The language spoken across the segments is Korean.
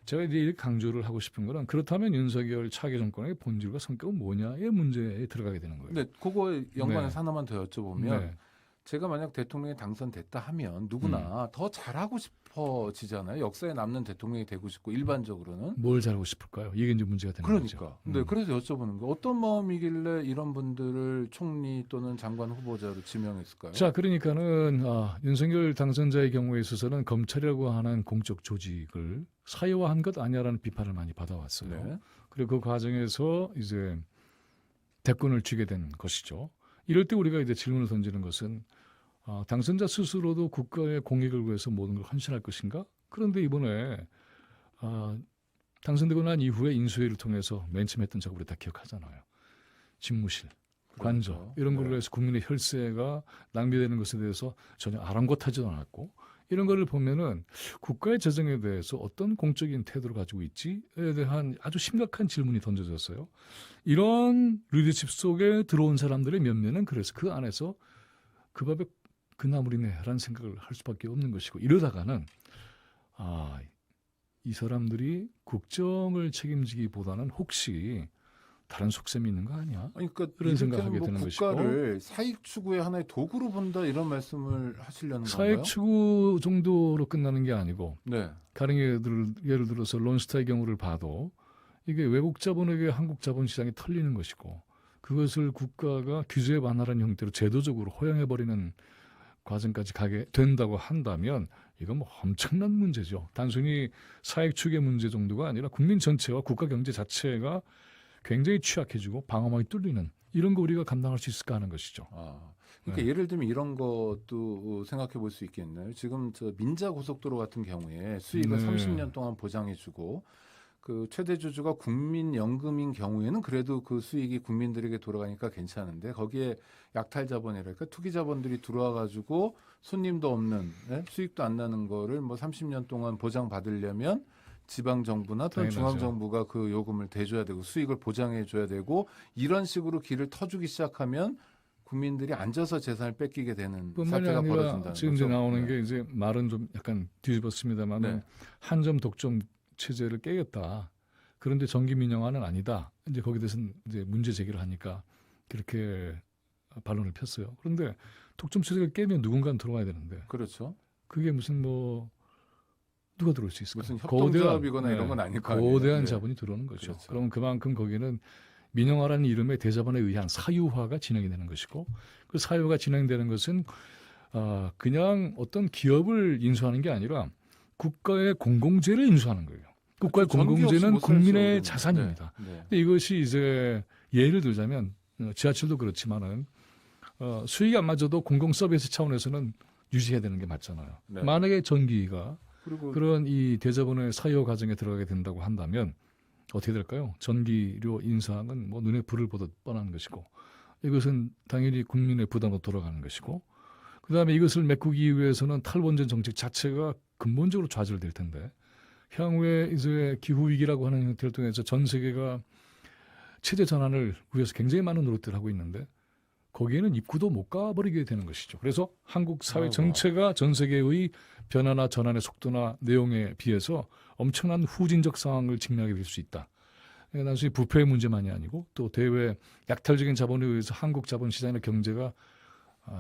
제가 이제 이렇게 강조를 하고 싶은 거는 그렇다면 윤석열 차기 정권의 본질과 성격은 뭐냐의 문제에 들어가게 되는 거예요. 네, 그거에 연관해서 네. 하나만 더 여쭤보면 네. 제가 만약 대통령에 당선됐다 하면 누구나 더 잘하고 싶어지잖아요. 역사에 남는 대통령이 되고 싶고 일반적으로는. 뭘 잘하고 싶을까요? 이게 이제 문제가 되는 그러니까. 거죠. 네, 그래서 여쭤보는 거 어떤 마음이길래 이런 분들을 총리 또는 장관 후보자로 지명했을까요? 자, 그러니까는 윤석열 당선자의 경우에 있어서는 검찰이라고 하는 공적 조직을 사유화한 것 아니냐라는 비판을 많이 받아왔어요. 네. 그리고 그 과정에서 이제 대권을 쥐게 된 것이죠. 이럴 때 우리가 이제 질문을 던지는 것은 당선자 스스로도 국가의 공익을 위해서 모든 걸 헌신할 것인가? 그런데 이번에 당선되고 난 이후에 인수회를 통해서 맨 처음 했던 작업을 다 기억하잖아요. 집무실, 관저 그렇죠. 이런 네. 걸로 해서 국민의 혈세가 낭비되는 것에 대해서 전혀 아랑곳하지도 않았고 이런 거를 보면은 국가의 재정에 대해서 어떤 공적인 태도를 가지고 있지에 대한 아주 심각한 질문이 던져졌어요. 이런 리더십 속에 들어온 사람들의 면면은 그래서 그 안에서 그 밥에 그 나물이네라는 생각을 할 수밖에 없는 것이고 이러다가는 이 사람들이 국정을 책임지기보다는 혹시 다른 속셈이 있는 거 아니야? 아니, 그러니까 그런 이렇게는 생각하게 뭐 되는 것이고 국가를 사익 추구의 하나의 도구로 본다 이런 말씀을 하시려는 사회 건가요? 추구 정도로 끝나는 게 아니고 네. 다른 예를 들어서 론스타의 경우를 봐도 이게 외국 자본에게 한국 자본 시장이 털리는 것이고 그것을 국가가 규제에 반하는 형태로 제도적으로 허용해버리는 과정까지 가게 된다고 한다면 이건 뭐 엄청난 문제죠. 단순히 사익 추구의 문제 정도가 아니라 국민 전체와 국가 경제 자체가 굉장히 취약해지고 방어막이 뚫리는 이런 거 우리가 감당할 수 있을까 하는 것이죠. 그러니까 네. 예를 들면 이런 것도 생각해 볼 수 있겠네요. 지금 저 민자 고속도로 같은 경우에 수익을 네. 30년 동안 보장해주고 그 최대 주주가 국민연금인 경우에는 그래도 그 수익이 국민들에게 돌아가니까 괜찮은데 거기에 약탈 자본이랄까 투기 자본들이 들어와 가지고 손님도 없는 수익도 안 나는 거를 뭐 30년 동안 보장받으려면 지방 정부나 또는 당연하죠. 중앙 정부가 그 요금을 대줘야 되고 수익을 보장해 줘야 되고 이런 식으로 길을 터주기 시작하면 국민들이 앉아서 재산을 뺏기게 되는 뿐만이 사태가 아니라 벌어진다는 지금 거죠. 이제 나오는 네. 게 이제 말은 좀 약간 뒤집었습니다만은 네. 한 점 독점 체제를 깨겠다. 그런데 정기 민영화는 아니다. 이제 거기에 대해서는 이제 문제 제기를 하니까 그렇게 반론을 폈어요. 그런데 독점 체제를 깨면 누군가는 들어와야 되는데 그렇죠. 그게 무슨 뭐 누가 들어올 수 있을까? 무슨 협동조합이거나 이런 건 아닐 거 아니에요. 거대한 네. 자본이 들어오는 거죠. 그렇죠. 그럼 그만큼 거기는 민영화라는 이름의 대자본에 의한 사유화가 진행이 되는 것이고 그 사유가 진행되는 것은 그냥 어떤 기업을 인수하는 게 아니라 국가의 공공재를 인수하는 거예요. 국가의 그렇죠. 전기 없이 공공재는 못살 수 국민의 없는. 자산입니다. 네. 네. 근데 이것이 이제 예를 들자면 지하철도 그렇지만은 수익이 안 맞아도 공공 서비스 차원에서는 유지해야 되는 게 맞잖아요. 네. 만약에 전기가 그리고 그런 이 대자본의 사유 과정에 들어가게 된다고 한다면 어떻게 될까요? 전기료 인상은 뭐 눈에 불을 보듯 뻔한 것이고 이것은 당연히 국민의 부담으로 돌아가는 것이고 그다음에 이것을 메꾸기 위해서는 탈원전 정책 자체가 근본적으로 좌절될 텐데 향후에 이제 기후 위기라고 하는 형태를 통해서 전 세계가 체제 전환을 위해서 굉장히 많은 노력들을 하고 있는데 거기에는 입구도 못 가버리게 되는 것이죠. 그래서 한국 사회 전체가 전 세계의 변화나 전환의 속도나 내용에 비해서 엄청난 후진적 상황을 직면하게 될 수 있다. 단순히 부패의 문제만이 아니고 또 대외 약탈적인 자본에 의해서 한국 자본 시장이나 경제가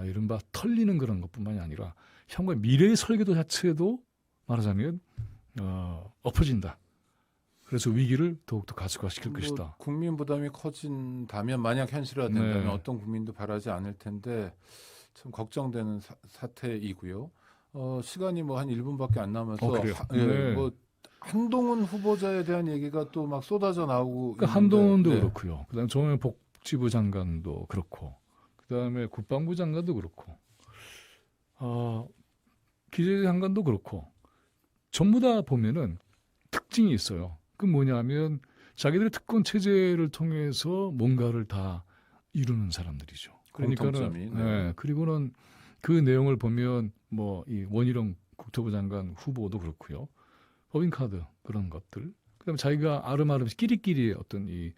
이른바 털리는 그런 것뿐만이 아니라 향후의 미래의 설계도 자체도 말하자면 엎어진다. 그래서 위기를 더욱더 가속화시킬 것이다. 국민 부담이 커진다면 만약 현실화된다면 네. 어떤 국민도 바라지 않을 텐데 참 걱정되는 사태이고요. 시간이 뭐 한 1분밖에 안 남아서 그래요? 네. 뭐 한동훈 후보자에 대한 얘기가 또 막 쏟아져 나오고 그러니까 있는데, 한동훈도 네. 그렇고요. 그다음에 종합복지부 장관도 그렇고, 그다음에 국방부 장관도 그렇고, 기재부 장관도 그렇고, 전부 다 보면은 특징이 있어요. 그 뭐냐면 자기들의 특권 체제를 통해서 뭔가를 다 이루는 사람들이죠. 공통점이, 네. 그리고는 그 내용을 보면 뭐 이 원희룡 국토부 장관 후보도 그렇고요. 법인카드 그런 것들. 그다음에 자기가 아름아름 끼리끼리의 어떤 이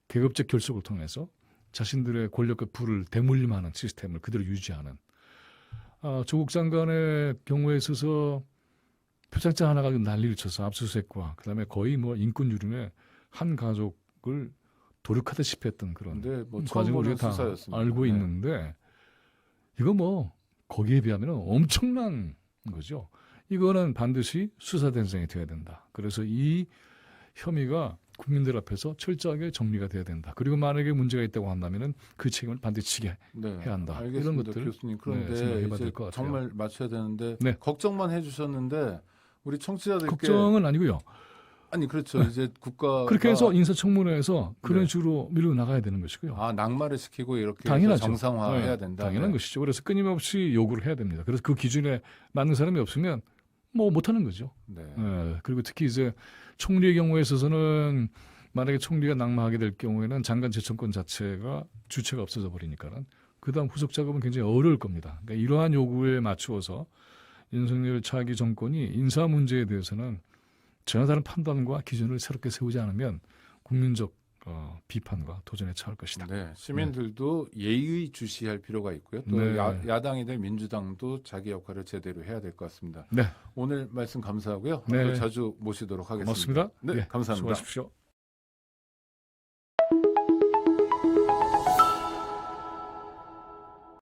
계급적 결속을 통해서 자신들의 권력과 부를 대물림하는 시스템을 그대로 유지하는 조국 장관의 경우에 있어서 표창장 하나 가지고 난리를 쳐서 압수수색과 그다음에 거의 뭐 인권 유린에 한 가족을 도륙하다시피 했던 그런 근데 뭐 처음 과정을 보는 우리가 다 수사였습니다. 알고 네. 있는데 이거 뭐 거기에 비하면 엄청난 거죠. 이거는 반드시 수사 대상이 돼야 된다. 그래서 이 혐의가 국민들 앞에서 철저하게 정리가 돼야 된다. 그리고 만약에 문제가 있다고 한다면은 그 책임을 반드시 지게 네, 해야 한다. 알겠습니다, 이런 것들 교수님. 그런데 생각해봐야 이제 될 것 같아요. 정말 맞춰야 되는데 네. 걱정만 해주셨는데 우리 청취자들께 걱정은 아니고요. 아니 그렇죠. 이제 국가가 그렇게 해서 인사청문회에서 그런 네. 식으로 밀고 나가야 되는 것이고요. 낙마를 시키고 이렇게 해서 당연하죠. 정상화해야 네, 된다. 당연한 네. 것이죠. 그래서 끊임없이 요구를 해야 됩니다. 그래서 그 기준에 맞는 사람이 없으면 뭐 못하는 거죠. 네. 예, 그리고 특히 이제 총리의 경우에 있어서는 만약에 총리가 낙마하게 될 경우에는 장관 제청권 자체가 주체가 없어져 버리니까는 그다음 후속 작업은 굉장히 어려울 겁니다. 그러니까 이러한 요구에 맞추어서 윤석열 차기 정권이 인사 문제에 대해서는 전혀 다른 판단과 기준을 새롭게 세우지 않으면 국민적 비판과 도전에 처할 것이다. 네, 시민들도 예의 주시할 필요가 있고요. 또 네. 야당이 될 민주당도 자기 역할을 제대로 해야 될 것 같습니다. 네, 오늘 말씀 감사하고요. 네. 앞으로 자주 모시도록 하겠습니다. 고맙습니다. 네, 예, 감사합니다. 수고하십시오.